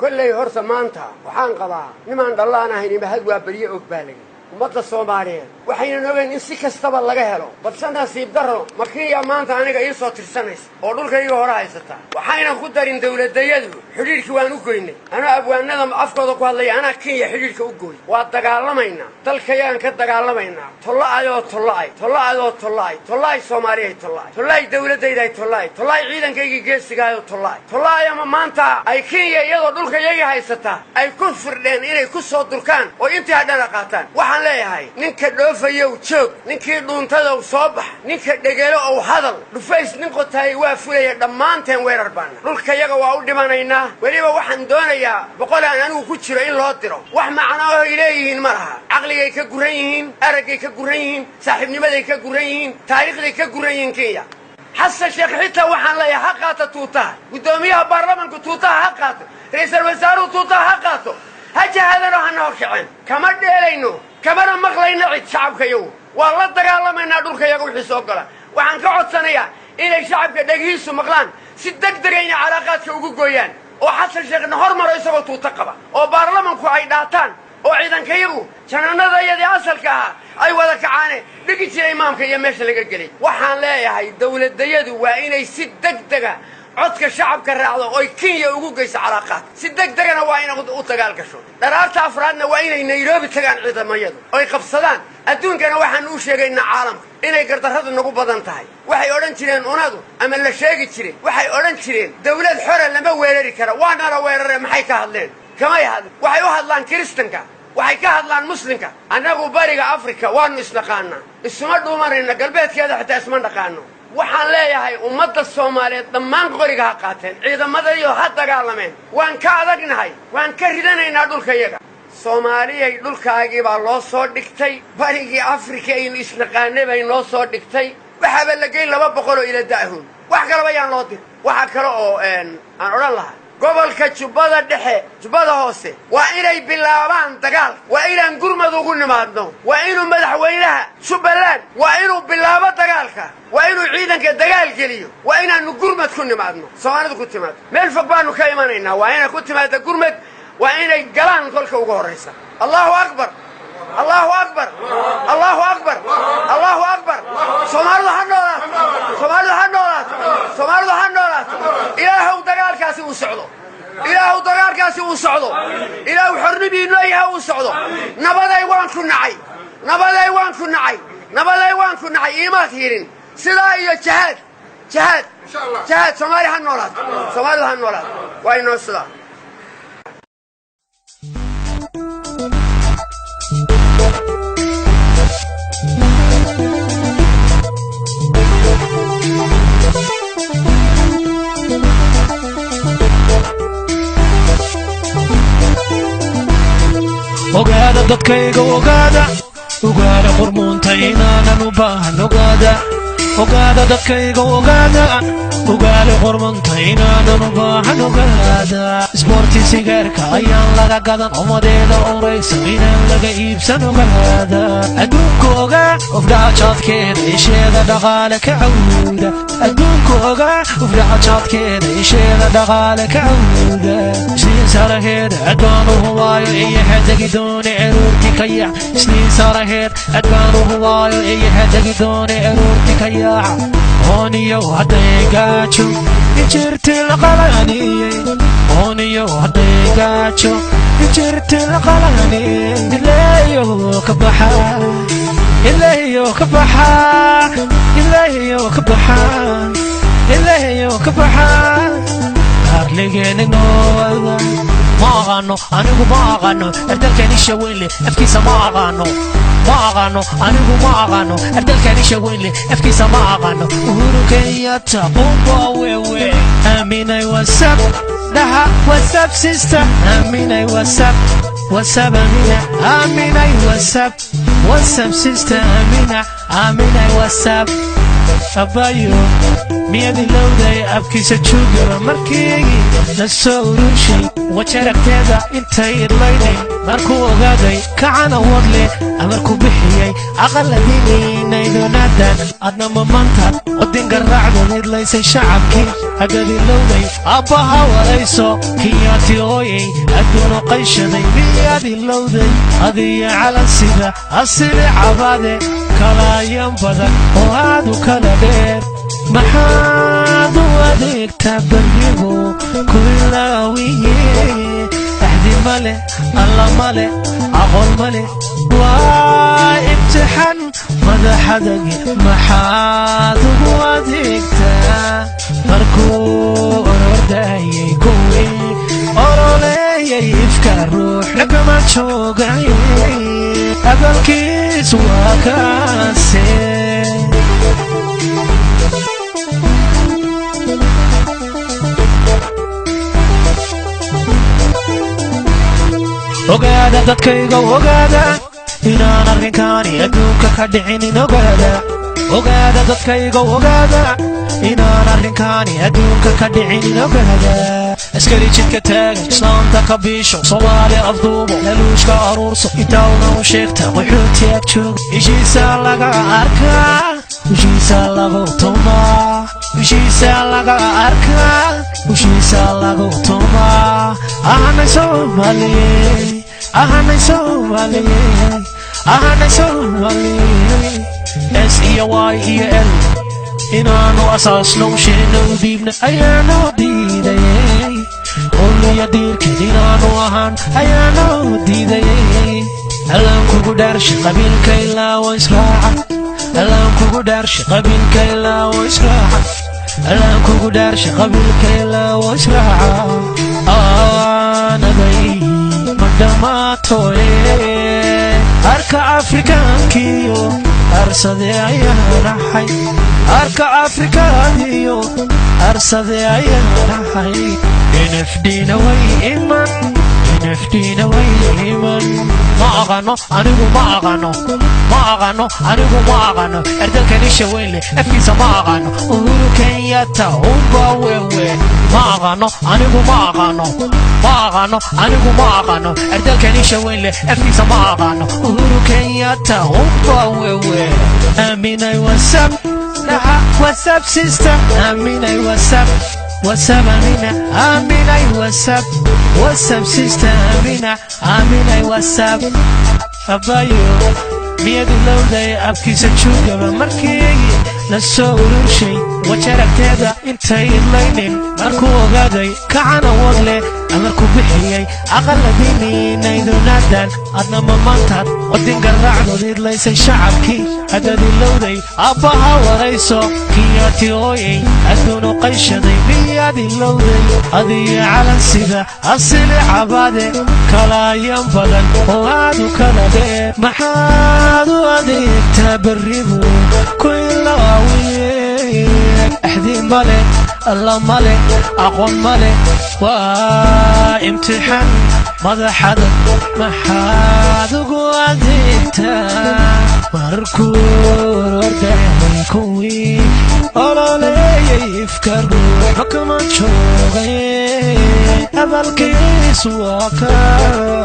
كل يهرس مانتا وحان قضاء نمان دلانا هيني بهد وابريء أقبالي ومدى الصوماليين وحين نوغن إنسي كستبا لغهلو بلسان سيب درو مكريا مانتا أنيقا إيصو ترسانيس ودولك إيقا هراي ستا وحين خدرين دولة ديادو حريرك وانو قويني أنا أبوان نظم أفقدوكو هالي أنا كيا حريرك أقوي وادقالمينا دالكيان كدقالمينا طلعي صوماليين طلعي دولة ديداي طلعي عيدان كيكي جيستيقايو طلعي أما مانتا أي كيا يدو دولك إيقا هاي ستا أي كفر لين إني كسو دولكان وإنتي هدانا قاتان waxaan leeyahay ninka dhoofayo joog ninkii dhuuntada oo soo bax ninka dhagalo oo hadal dhufays nin qotay waa fulaya dhamaanteen weerar baan dhulka yaga waa u dhimanaynaa waliba waxaan doonayaa boqolaan anigu ku jiro in loo diro wax macna oo ileeyihiin malaha aqligay ka guran yihiin aragay ka guran yihiin saaxiibnimaday ka guran yihiin taariikhday ka guran yihiin Kenya حسن شيخ حتى وحن لا يحقق توتا قدوميها برلمان توتا حققته رئيس الوزراء توتا حققته هجا هذا روح نوكعين كما ديلينو كما مقلينا عيد شعبك يو والله دقال ما ندورك يقول حسوق له وعن قعد سنية إلى شعبك دقيسو مقلان سدك دقينا علاقاتك وقوقويان وحسن شيخ نهار مرئيسه وتوتقبه وبرلمان كو عيداتان وعيدان كيبو كان هذا يدي أصلكها أي وذا كعاني لقيت الإمام كي يمشي لقى الجليد وحان لا هاي الدولة ديادو وإني سدك دقا عدك الشعب كالرعضة وي كينيا وقوقيس علاقات سدك دقنا وإنا وطقال كشون درارت أفرادنا وإنا نيروبي تقان عيدا ميادو وي قبصدان أدون كان وحان نوشيغينا عالم إنا يقرد هذا النقو بدن تاي waxay oran jireen onadu ama la sheegi jireen waxay oran jireen dawlad xor lama weerari karo waana la weeraray maxay ka hadleen kama yahay waxay u hadlaan kristanka waxay ka hadlaan muslimka anagu bariga afrika waanu isnaqaana isma dhuumarina galbeedkeeda xitaa isma dhaqaano waxaan leeyahay ummadda Soomaaliyeed dhammaan qoriga ha qaateen ciidamada iyo ha dagaalameen waan ka adagnahay waan ka ridanaynaa dhulkayaga Soomaaliyay dhulkaagii baa loo soo dhigtay barigii afrika ay isnaqaanay bay noo soo dhigtay waxa la geey 200 ila daahun wax kale bayaan loo dir waxa kale oo aan oran lahaa gobolka Jubbada dhexe Jubbada hoose waa inay bilaabaan dagaal waa inaan gurmad ugu nimaadno waa inuu madaxweynaha Jubbaland waa inuu bilaabo dagaalka waa inuu ciidanka dagaal geliyo waa inaan gurmad ku nimaadno Soomaalidu ku timaado meel fog baanu ka imanaynaa waa inaan ku timaado gurmad waa inay galaan kolka ugu horeysa Allahu akbar Allahu akbar Allahu akbar Allahu akbar Soomaalidu hanoolat ilaahu dagaalkaasi uu socdo ilaahu xornimadiinu ayaha uu socdo nabaday waan ku nacay iimaad hirin sidaa iyo jihaad Soomaaliya hanoolat waa inoo sidaa ogaada dadkayga ogaada qormuunta inaanan u baahan ogaada dadkayga ogaada qormuunta inaanan u baahan ogaada isboorti sigaarka ayaan laga gadan umadeeda oraysa inaan laga iibsan ogaada adduunka ogaa ufdhacaadkeeda isheeda dhaqaale ka cawda adduunka ogaa ufdhacaadkeeda isheeda dhaqaale ka cawda isniin saraheeda adbaan u hubaayo iyo xadagi doone eruurti ka yaac isniin saraheed adbaan u hubaayo iyo xadagi doone eruurti ka yaac ooniyo hadday gaajo injirti la qalaniyey ooniyo hadday gaajo injirti la qalaniyey ileeyo ka baxa arligeena noowada ma aqaano anigu ma aqaano ardalkani shaweynle afkiisa ma aqaano anigu ma aqaano ardalkani shaweynle afkiisa ma aqaano Uhuru Kenyatta qumba wewe Aminay WhatsApp daha WhatsApp sister Aminay WhatsApp Amina Aminay WhatsApp sister Aminay WhatsApp abayo miyadi lowday abkiisa jooga markii la soo rushay wajaragteeda intay idlaynin markuu ogaaday kacana wadle amarku bixiyay aqaladiinaydoonaadan adna mamantaad odin garaacdood idlaysay shacabkii hagadilowday abbaha warayso kiyaati ooyay adduunu qayshaday miyaad ilowday adiyo calansida asili cabaade kalaayan badan oo aad u kala dheer maxaad u adeegtaa baryigu kulaawiye axdi male alla male aqoon male waa imtixaan madaxadagi maxaad ugu adeegtaa markuu orordayay kuwii oroleeyay ifka ruux lagama joogay hadalkiis waa kaase ogaada dadkayga ogaada inaan arrinkaani adduunka ka dhicinin ogaada dadkayga ogaada inaan arrinkaani adduunka ka dhicinin ogaada askari jidka taagan islaamta ka biisho soomaali afduubo laluushka aruurso intauna u sheegta qaxooti ag jooga ishiisa laga arkaa ushiisa lagu tumaa ushiisa laga arkaa ushiisa lagu tumaa ahanay Soomaaliyeey ahanay Soomaaliyeey ahanay Soomaaliyeey S iyo Y iyo L inaanu asaasno sheeno diibna ayaanu diidayay olliya diirkeed inaanu ahaan ayaanu diidayay allaan kugu dhaarshay qabiilka ilaa waa israaca allaan kugu dhaarshay qabiilka ilaa waa israaca allaan kugu dhaarshay qabiilka ilaa waa israaca aanaday ma dhammaatoye arka afrikaankiyo arsade ayaanahay arka afrikaaniyo arsade ayaanahay nfdina way iman nfdina way iman ma aqano anigu ma aqano anigu ma aqano erdalkanisha weyn leh afkiisa ma aqano Uhuru Kenyatta umba wewe ma aqano anigu ma aqano anigu ma aqano erdalkanisha weyn leh afkiisa ma aqano Uhuru Kenyatta umba wewe aminay wasab WhatsApp sister aminay WhatsApp Amina aminay WhatsApp sister aminay WhatsApp abayo miyad ilowday abkiisa joogaba markii la soo ururshay wajaragteeda intay idlaynin markuu ogaaday kacana wadle amarku bixiyay aqaladiinaydoonaadan adna mamantaad odin garaacdood idlaysay shacabkii hadadilowday abbaha warayso kiyaati ooyay adduunu qayshaday miyaad ilowday adiyo calansida asili cabaade kalaayan badan oo aad u kala dheer maxaad u adeegtaa barribu ku ilaawiye axdi male alla male aqoon male waa imtixaan madaxada maxaad ugu adeegtaa markuu orordayay kuwii ololeeyay ifka ruux kama joogay hadalkiis waa kaa